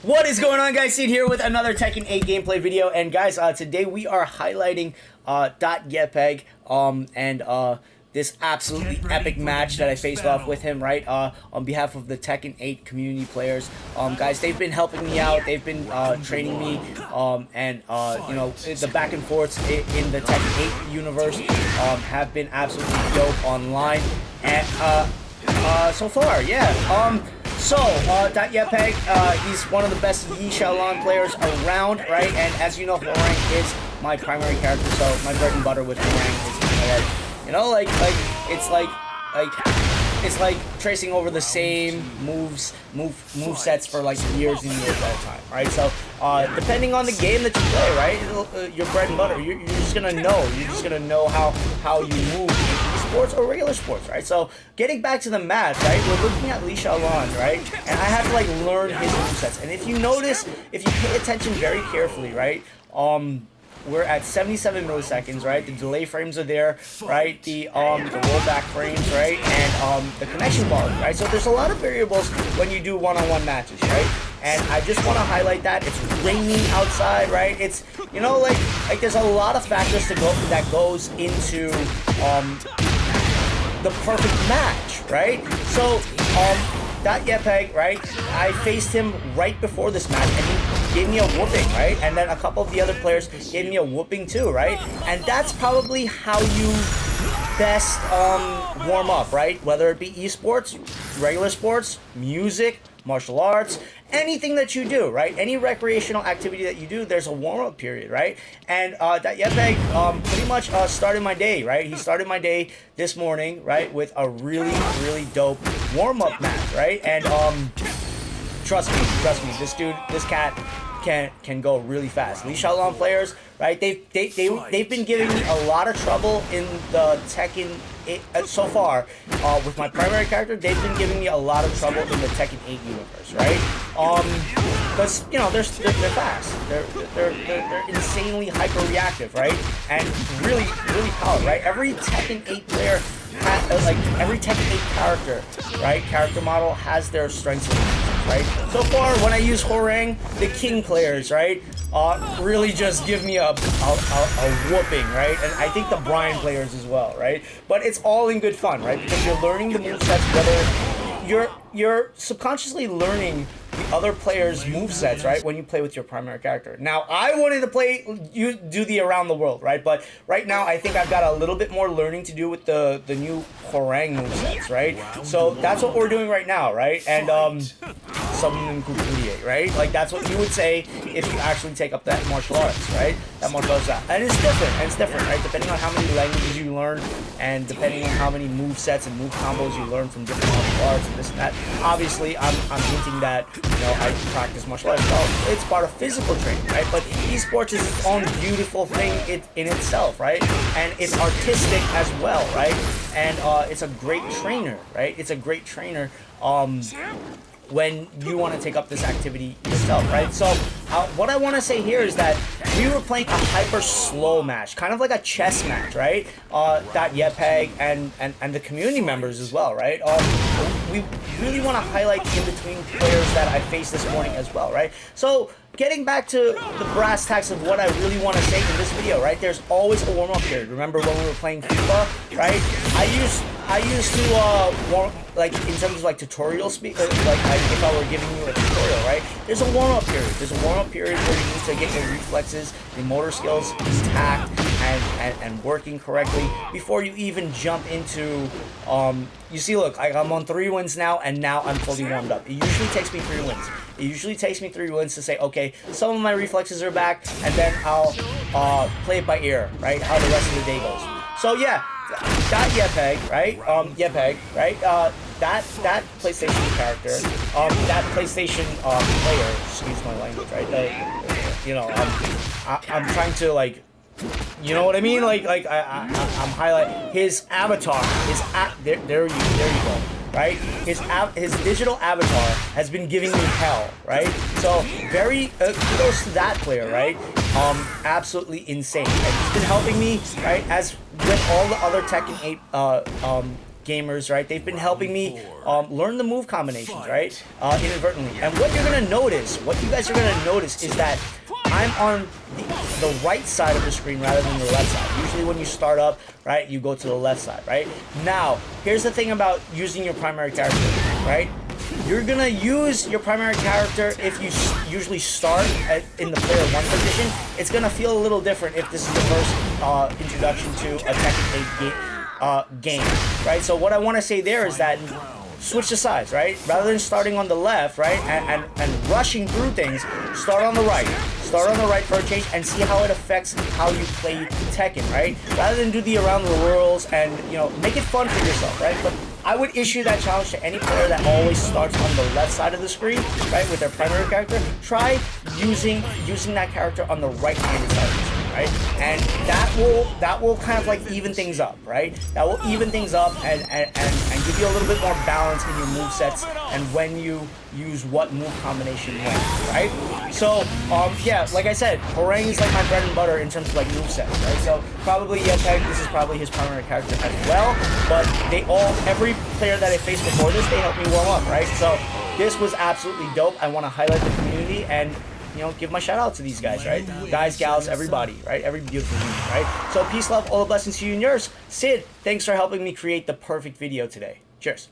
What is going on, guys? Seed here with another Tekken 8 gameplay video, and guys, today we are highlighting .yepeg and this absolutely epic match that I faced off with him, right? On behalf of the Tekken 8 community players, guys, they've been helping me out. They've been training me, and you know, the back and forths in the Tekken 8 universe have been absolutely dope online, and so far, yeah. So, .yepeg, he's one of the best Lee Chaolan players around, right? And as you know, Hwoarang is my primary character, so my bread and butter with Hwoarang is, it's like tracing over the same move sets for like years and years at a time, right? So, depending on the game that you play, right, your bread and butter, you're just gonna know. You're just gonna know how you move in eSports or regular sports, right? So, getting back to the match, right, we're looking at Lee Chaolan, right? And I have to like learn his movesets. And if you notice, if you pay attention very carefully, right, we're at 77 milliseconds, right? The delay frames are there, right? The rollback frames, right? And the connection quality, right? So there's a lot of variables when you do one-on-one matches, right? And I just want to highlight that it's raining outside, right? It's, you know, like there's a lot of factors that goes into the perfect match, right? So .yepeg, right? I faced him right before this match, and he gave me a whooping, right? And then a couple of the other players gave me a whooping too, right? And that's probably how you best warm up, right? Whether it be esports, regular sports, music, martial arts, anything that you do, right? Any recreational activity that you do, there's a warm-up period, right? And .yepeg pretty much started my day, right? He started my day this morning, right, with a really dope warm-up match, right? And trust me, this cat can go really fast. Lee Chaolan players, right? They've been giving me a lot of trouble in the Tekken 8 so far. With my primary character, they've been giving me a lot of trouble in the Tekken 8 universe, right? Because you know they're fast, they're insanely hyper reactive, right? And really powered, right? Every Tekken 8 player, every Tekken 8 character, right? Character model has their strengths and weaknesses, right? So far, when I use Hwoarang, the King players, right, really just give me a whooping, right? And I think the Brian players as well, right? But it's all in good fun, right? Because you're learning the movesets, whether you're subconsciously learning the other players' movesets, right, when you play with your primary character. Now, I wanted to do the around the world, right? But right now, I think I've got a little bit more learning to do with the new Hwoarang movesets, right? So that's what we're doing right now, right? And right? Like that's what you would say if you actually take up that martial arts, right? That martial arts, and it's different, right? Depending on how many languages you learn, and depending on how many move sets and move combos you learn from different martial arts and this and that. Obviously, I'm hinting that, you know, I practice martial arts. So it's part of physical training, right? But esports is its own beautiful thing in itself, right? And it's artistic as well, right? And it's a great trainer, right? It's a great trainer. When you want to take up this activity yourself, right? So what I want to say here is that we were playing a hyper slow match, kind of like a chess match, right? .yepeg and the community members as well, right? We really want to highlight in between players that I faced this morning as well, right? So getting back to the brass tacks of what I really want to say in this video, right? There's always a warm-up period. Remember when we were playing FIFA, right? I used to warm, like in terms of like tutorial speak, like if I were giving you a tutorial, right? There's a warm-up period. There's a warm-up period where you need to get your reflexes, your motor skills intact and working correctly before you even jump into. You see, look, I'm on 3 wins now, and now I'm fully warmed up. It usually takes me 3 wins. It usually takes me 3 wins to say, okay, some of my reflexes are back, and then I'll play it by ear, right? How the rest of the day goes. So yeah, .yepeg, right? Yepeg, right? That PlayStation character, that PlayStation player, excuse my language, right? You know, I'm trying to like. You know what I mean? Like I'm highlighting his avatar. There you go. Right? His digital avatar has been giving me hell. Right? So very kudos to that player. Right? Absolutely insane. Right? He's been helping me. Right? As with all the other Tekken 8 gamers, right? They've been helping me learn the move combinations, right? Inadvertently. And what you're gonna notice, what you guys are gonna notice is that I'm on the right side of the screen rather than the left side. Usually when you start up, right, you go to the left side, right? Now, here's the thing about using your primary character, right? You're gonna use your primary character if you usually start in the player 1 position. It's gonna feel a little different if this is the first introduction to a Tekken game, right? So what I want to say there is that switch the sides, right? Rather than starting on the left, right, and rushing through things, start on the right. Start on the right for a change and see how it affects how you play Tekken, right? Rather than do the around the worlds and, you know, make it fun for yourself, right? But I would issue that challenge to any player that always starts on the left side of the screen, right, with their primary character. Try using that character on the right-handed side of the screen, right? And that will kind of like even things up, right? That will even things up and give you a little bit more balance in your move sets and when you use what move combination when, right? So, yeah, like I said, Hwoarang is like my bread and butter in terms of like move sets, right? So probably, yeah, this is probably his primary character as well, but every player that I faced before this, they helped me warm up, right? So this was absolutely dope. I want to highlight the community and, you know, give my shout out to these guys, right? Guys, gals, everybody, right? Every beautiful human, right? So peace, love, all the blessings to you and yours. Sid, thanks for helping me create the perfect video today. Cheers.